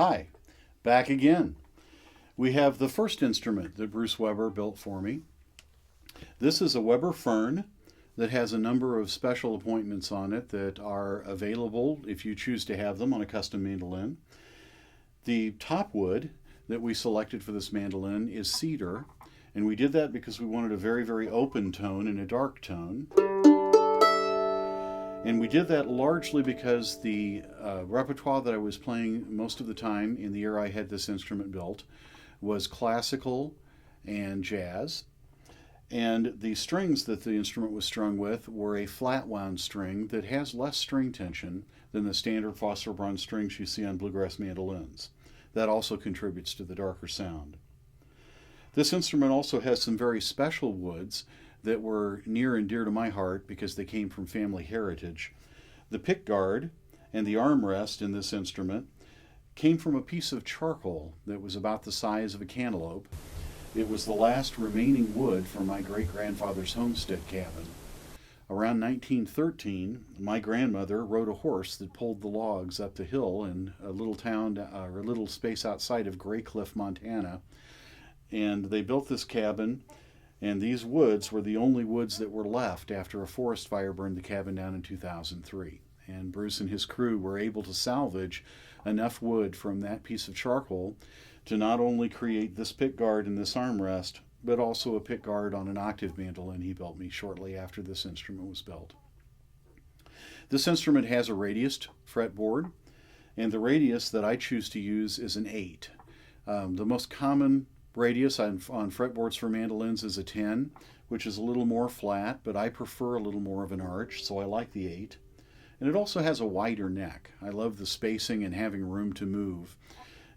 Hi, back again. We have the first instrument that Bruce Weber built for me. This is a Weber Fern that has a number of special appointments on it that are available if you choose to have them on a custom mandolin. The top wood that we selected for this mandolin is cedar, and we did that because we wanted a very, very open tone and a dark tone. And we did that largely because the repertoire that I was playing most of the time in the year I had this instrument built was classical and jazz. And the strings that the instrument was strung with were a flat wound string that has less string tension than the standard phosphor-bronze strings you see on bluegrass mandolins. That also contributes to the darker sound. This instrument also has some very special woods that were near and dear to my heart because they came from family heritage. The pickguard and the armrest in this instrument came from a piece of charcoal that was about the size of a cantaloupe. It was the last remaining wood from my great-grandfather's homestead cabin. Around 1913, my grandmother rode a horse that pulled the logs up the hill in a little town, or a little space outside of Graycliff, Montana. And they built this cabin, and these woods were the only woods that were left after a forest fire burned the cabin down in 2003. And Bruce and his crew were able to salvage enough wood from that piece of charcoal to not only create this pickguard and this armrest, but also a pickguard on an octave mandolin he built me shortly after this instrument was built. This instrument has a radiused fretboard, and the radius that I choose to use is an 8. The most common radius on fretboards for mandolins is a 10, which is a little more flat, but I prefer a little more of an arch, so I like the 8. And it also has a wider neck. I love the spacing and having room to move,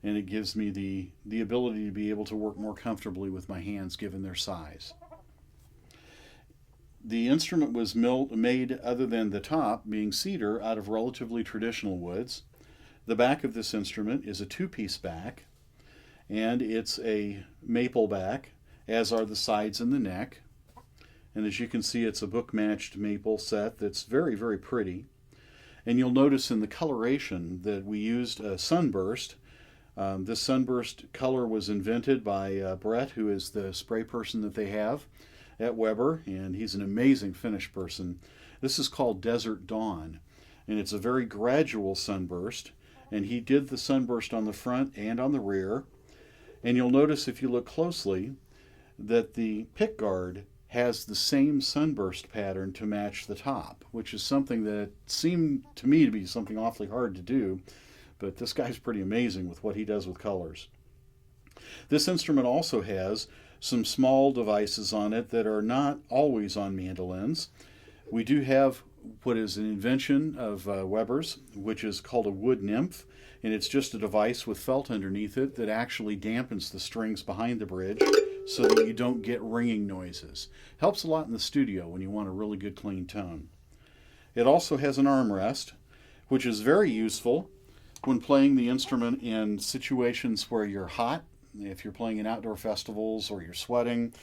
and it gives me the ability to be able to work more comfortably with my hands given their size. The instrument was made, other than the top being cedar, out of relatively traditional woods. The back of this instrument is a 2-piece back, and it's a maple back, as are the sides and the neck. And as you can see, it's a book-matched maple set that's very, very pretty. And you'll notice in the coloration that we used a sunburst. This sunburst color was invented by Brett, who is the spray person that they have at Weber, and he's an amazing finish person. This is called Desert Dawn, and it's a very gradual sunburst, and he did the sunburst on the front and on the rear. And you'll notice if you look closely that the pickguard has the same sunburst pattern to match the top, which is something that seemed to me to be something awfully hard to do, but this guy's pretty amazing with what he does with colors. This instrument also has some small devices on it that are not always on mandolins. We do have what is an invention of Weber's, which is called a wood nymph, and it's just a device with felt underneath it that actually dampens the strings behind the bridge so that you don't get ringing noises. Helps a lot in the studio when you want a really good clean tone. It also has an armrest, which is very useful when playing the instrument in situations where you're hot, if you're playing in outdoor festivals or you're sweating.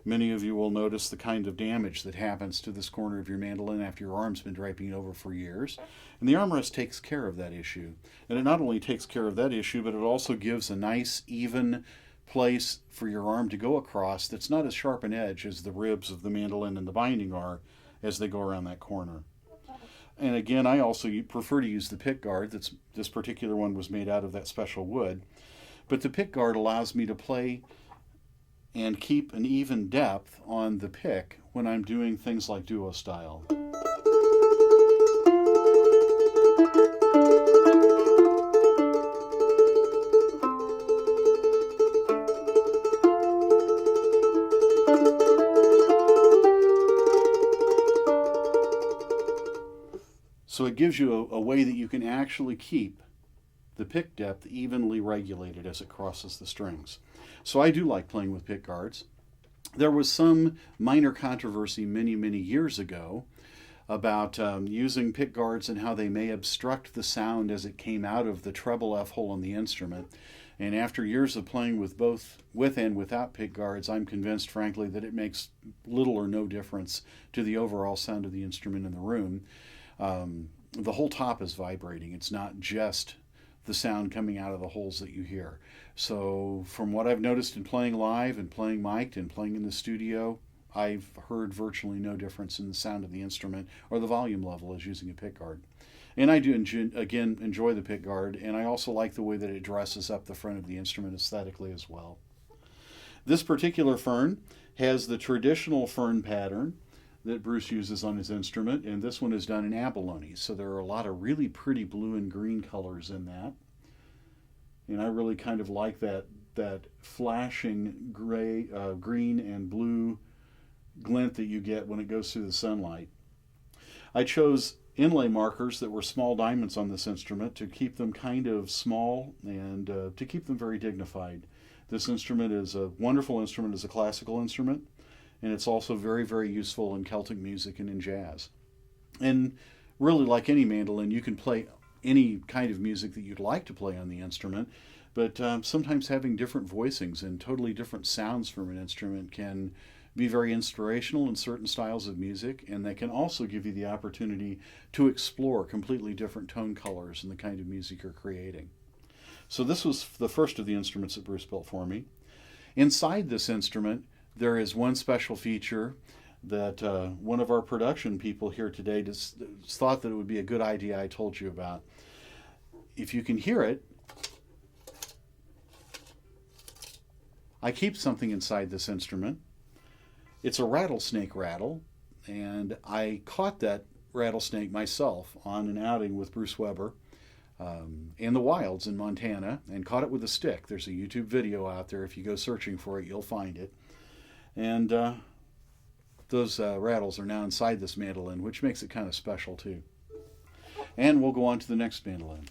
Many of you will notice the kind of damage that happens to this corner of your mandolin after your arm's been draping it over for years. And the armrest takes care of that issue. And it not only takes care of that issue, but it also gives a nice, even place for your arm to go across that's not as sharp an edge as the ribs of the mandolin and the binding are as they go around that corner. And again, I also prefer to use the pickguard. This particular one was made out of that special wood. But the pickguard allows me to play and keep an even depth on the pick when I'm doing things like duo style. So it gives you a way that you can actually keep the pick depth evenly regulated as it crosses the strings. So I do like playing with pickguards. There was some minor controversy many, many years ago about using pickguards and how they may obstruct the sound as it came out of the treble F hole on the instrument. And after years of playing with both with and without pickguards, I'm convinced, frankly, that it makes little or no difference to the overall sound of the instrument in the room. The whole top is vibrating. It's not just the sound coming out of the holes that you hear. So from what I've noticed in playing live and playing mic'd and playing in the studio, I've heard virtually no difference in the sound of the instrument or the volume level as using a pickguard. And I do, again, enjoy the pickguard, and I also like the way that it dresses up the front of the instrument aesthetically as well. This particular fern has the traditional fern pattern that Bruce uses on his instrument, and this one is done in abalone. So there are a lot of really pretty blue and green colors in that. And I really kind of like that flashing gray, green and blue glint that you get when it goes through the sunlight. I chose inlay markers that were small diamonds on this instrument to keep them kind of small and to keep them very dignified. This instrument is a wonderful instrument as a classical instrument, and it's also very, very useful in Celtic music and in jazz. And really, like any mandolin, you can play any kind of music that you'd like to play on the instrument, but sometimes having different voicings and totally different sounds from an instrument can be very inspirational in certain styles of music, and they can also give you the opportunity to explore completely different tone colors in the kind of music you're creating. So this was the first of the instruments that Bruce built for me. Inside this instrument, there is one special feature that one of our production people here today just thought that it would be a good idea I told you about. If you can hear it, I keep something inside this instrument. It's a rattlesnake rattle, and I caught that rattlesnake myself on an outing with Bruce Weber in the wilds in Montana, and caught it with a stick. There's a YouTube video out there. If you go searching for it, you'll find it. And those rattles are now inside this mandolin, which makes it kind of special too. And we'll go on to the next mandolin.